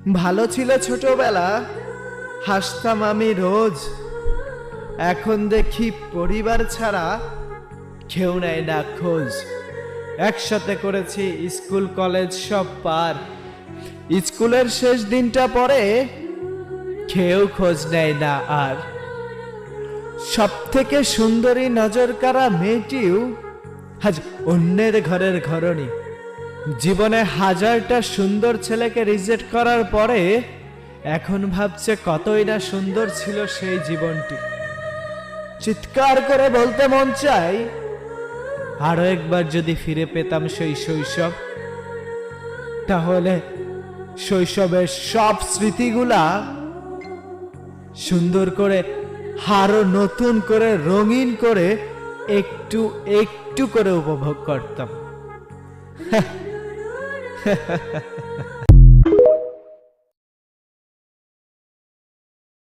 ভালো ছিল ছোটবেলা, হাসতাম আমি রোজ। এখন দেখি পরিবার ছাড়া কেউ নেয় না খোঁজ। একসাথে করেছি স্কুল কলেজ সব পার, স্কুলের শেষ দিনটা পরে কেউ খোঁজ নেয় না আর। সব থেকে সুন্দরী নজর কাড়া মেয়েটিও আজ অন্যের ঘরের ঘরণী। জীবনে হাজারটা সুন্দর ছেলেকে রিজেক্ট করার পরে এখন ভাবছে কতই না সুন্দর ছিল সেই জীবনটি। চিৎকার করে বলতে মন চাই, আরো একবার যদি ফিরে পেতাম সেই শৈশব, তাহলে শৈশবের সব স্মৃতিগুলা সুন্দর করে আরো নতুন করে রঙিন করে একটু একটু করে উপভোগ করতাম।